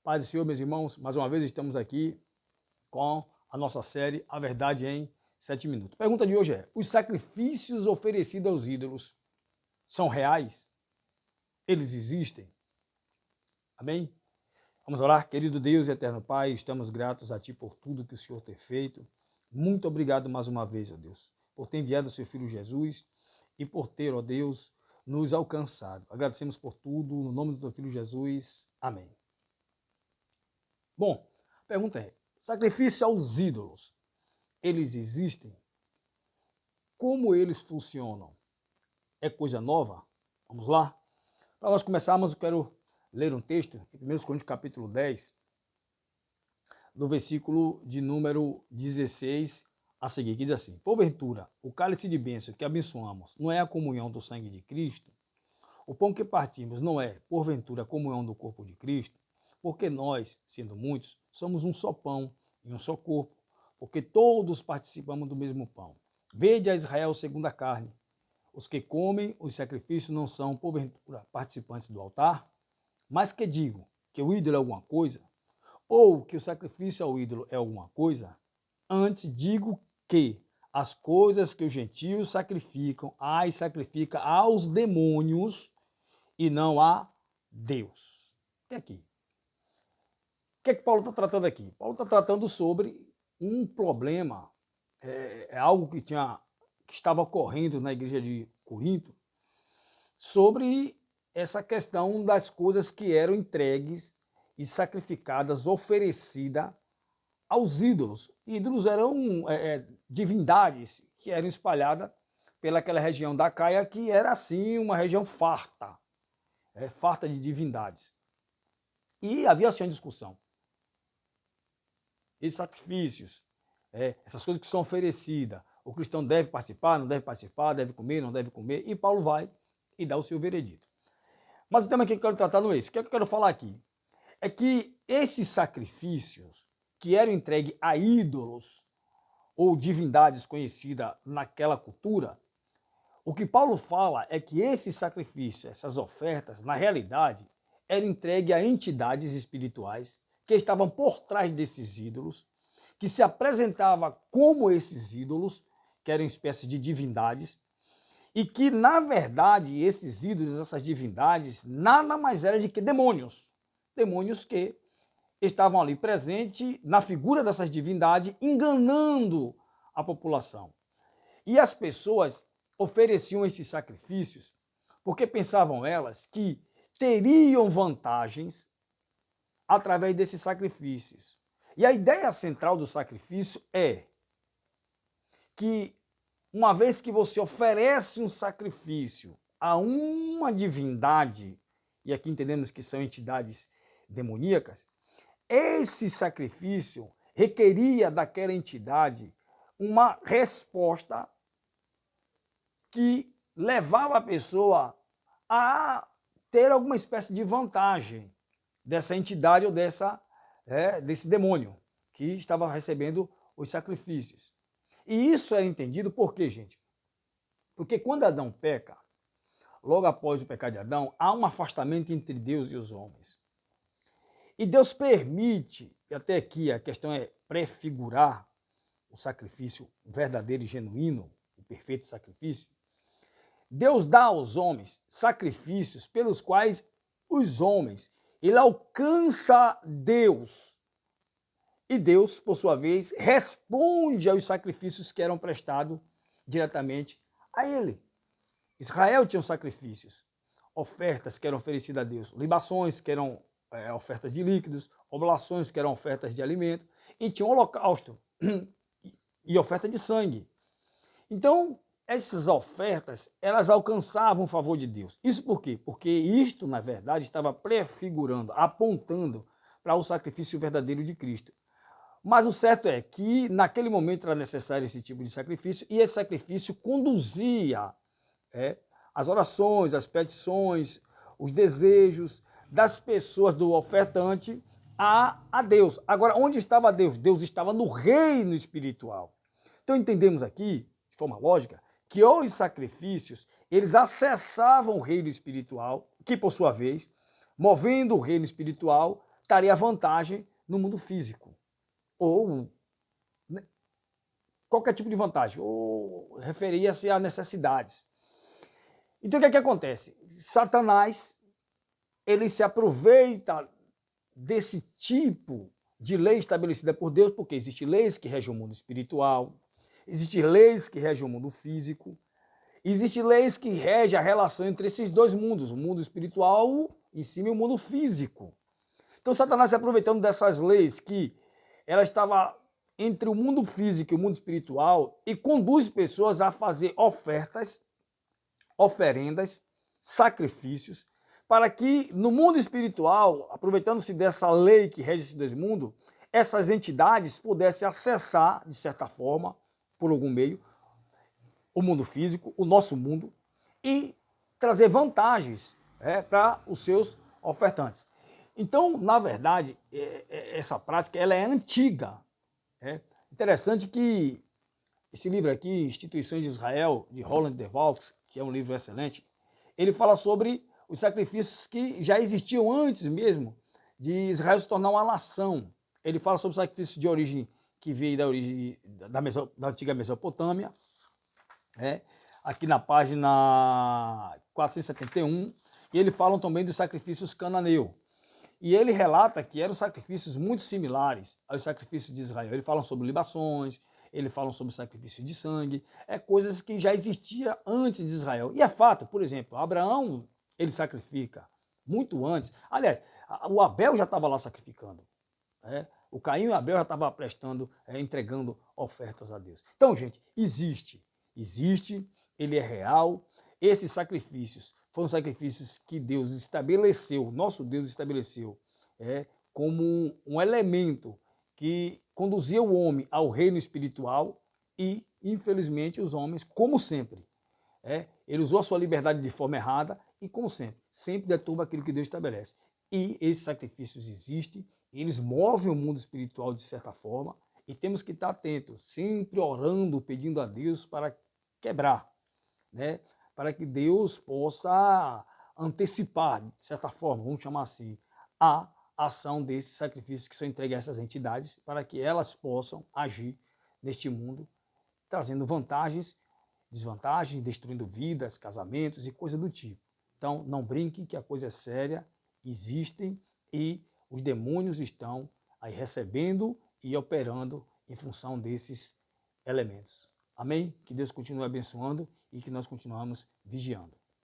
Paz do Senhor, meus irmãos, mais uma vez estamos aqui com a nossa série A Verdade em 7 Minutos. A pergunta de hoje é: os sacrifícios oferecidos aos ídolos são reais? Eles existem? Amém? Vamos orar. Querido Deus e eterno Pai, estamos gratos a Ti por tudo que o Senhor tem feito. Muito obrigado mais uma vez, ó Deus, por ter enviado o Seu Filho Jesus e por ter, ó Deus, nos alcançado. Agradecemos por tudo, no nome do Teu Filho Jesus. Amém. Bom, a pergunta é: sacrifício aos ídolos, eles existem? Como eles funcionam? É coisa nova? Vamos lá? Para nós começarmos, eu quero ler um texto, em 1 Coríntios capítulo 10, do versículo de número 16 a seguir, que diz assim: porventura, o cálice de bênção que abençoamos não é a comunhão do sangue de Cristo? O pão que partimos não é, porventura, a comunhão do corpo de Cristo? Porque nós, sendo muitos, somos um só pão e um só corpo, porque todos participamos do mesmo pão. Vede a Israel segundo a carne. Os que comem os sacrifícios não são, porventura, participantes do altar? Mas que digo que o ídolo é alguma coisa? Ou que o sacrifício ao ídolo é alguma coisa? Antes digo que as coisas que os gentios sacrificam, as sacrifica aos demônios e não a Deus. Até aqui. O que é que Paulo está tratando aqui? Paulo está tratando sobre um problema, algo que estava ocorrendo na igreja de Corinto, sobre essa questão das coisas que eram entregues e sacrificadas, oferecidas aos ídolos. Ídolos eram divindades que eram espalhadas pelaquela região da Caia, que era assim uma região farta, farta de divindades. E havia assim uma discussão. Esses sacrifícios, essas coisas que são oferecidas, o cristão deve participar, não deve participar, deve comer, não deve comer, e Paulo vai e dá o seu veredito. Mas o tema que eu quero tratar não é esse. O que eu quero falar aqui é que esses sacrifícios que eram entregues a ídolos ou divindades conhecidas naquela cultura, o que Paulo fala é que esses sacrifícios, essas ofertas, na realidade, eram entregues a entidades espirituais que estavam por trás desses ídolos, que se apresentavam como esses ídolos, que eram espécies de divindades, e que, na verdade, esses ídolos, essas divindades, nada mais eram de que demônios. Demônios que estavam ali presentes na figura dessas divindades, enganando a população. E as pessoas ofereciam esses sacrifícios porque pensavam elas que teriam vantagens através desses sacrifícios. E a ideia central do sacrifício é que, uma vez que você oferece um sacrifício a uma divindade, e aqui entendemos que são entidades demoníacas, esse sacrifício requeria daquela entidade uma resposta que levava a pessoa a ter alguma espécie de vantagem dessa entidade ou desse demônio que estava recebendo os sacrifícios. E isso era entendido por quê, gente? Porque quando Adão peca, logo após o pecado de Adão, há um afastamento entre Deus e os homens. E Deus permite, e até aqui a questão é prefigurar o sacrifício verdadeiro e genuíno, o perfeito sacrifício. Deus dá aos homens sacrifícios pelos quais os homens, ele alcança Deus. E Deus, por sua vez, responde aos sacrifícios que eram prestados diretamente a ele. Israel tinha sacrifícios, ofertas que eram oferecidas a Deus, libações que eram ofertas de líquidos, oblações que eram ofertas de alimento, e tinha um holocausto e oferta de sangue. Então, essas ofertas, elas alcançavam o favor de Deus. Isso por quê? Porque isto, na verdade, estava prefigurando, apontando para o sacrifício verdadeiro de Cristo. Mas o certo é que, naquele momento, era necessário esse tipo de sacrifício, e esse sacrifício conduzia as orações, as petições, os desejos das pessoas, do ofertante, a Deus. Agora, onde estava Deus? Deus estava no reino espiritual. Então, entendemos aqui, de forma lógica, que os sacrifícios, eles acessavam o reino espiritual, que por sua vez, movendo o reino espiritual, estaria vantagem no mundo físico. Ou né, qualquer tipo de vantagem. Ou referia-se a necessidades. Então o que é que acontece? Satanás, ele se aproveita desse tipo de lei estabelecida por Deus, porque existem leis que regem o mundo espiritual, existem leis que regem o mundo físico, existem leis que regem a relação entre esses dois mundos, o mundo espiritual em cima e o mundo físico. Então Satanás se aproveitando dessas leis que ela estava entre o mundo físico e o mundo espiritual e conduz pessoas a fazer ofertas, oferendas, sacrifícios, para que no mundo espiritual, aproveitando-se dessa lei que rege esses dois mundos, essas entidades pudessem acessar, de certa forma, por algum meio, o mundo físico, o nosso mundo, e trazer vantagens para os seus ofertantes. Então, na verdade, essa prática ela é antiga. Interessante que esse livro aqui, Instituições de Israel, de Roland de Valks, que é um livro excelente, ele fala sobre os sacrifícios que já existiam antes mesmo de Israel se tornar uma nação. Ele fala sobre os sacrifícios de origem que veio da origem da antiga Mesopotâmia, aqui na página 471, e ele fala também dos sacrifícios cananeus. E ele relata que eram sacrifícios muito similares aos sacrifícios de Israel. Ele fala sobre libações, ele fala sobre sacrifício de sangue, coisas que já existiam antes de Israel. E é fato, por exemplo, Abraão, ele sacrifica muito antes. Aliás, o Abel já estava lá sacrificando. O Caim e o Abel já estavam prestando, entregando ofertas a Deus. Então, gente, existe, ele é real. Esses sacrifícios foram sacrifícios que Deus estabeleceu, nosso Deus estabeleceu, como um elemento que conduzia o homem ao reino espiritual e, infelizmente, os homens, como sempre, ele usou a sua liberdade de forma errada e, como sempre deturba aquilo que Deus estabelece. E esses sacrifícios existem, eles movem o mundo espiritual de certa forma e temos que estar atentos, sempre orando, pedindo a Deus para quebrar, para que Deus possa antecipar, de certa forma, vamos chamar assim, a ação desses sacrifícios que são entregues a essas entidades para que elas possam agir neste mundo, trazendo vantagens, desvantagens, destruindo vidas, casamentos e coisa do tipo. Então, não brinquem que a coisa é séria, existem e os demônios estão aí recebendo e operando em função desses elementos. Amém? Que Deus continue abençoando e que nós continuamos vigiando.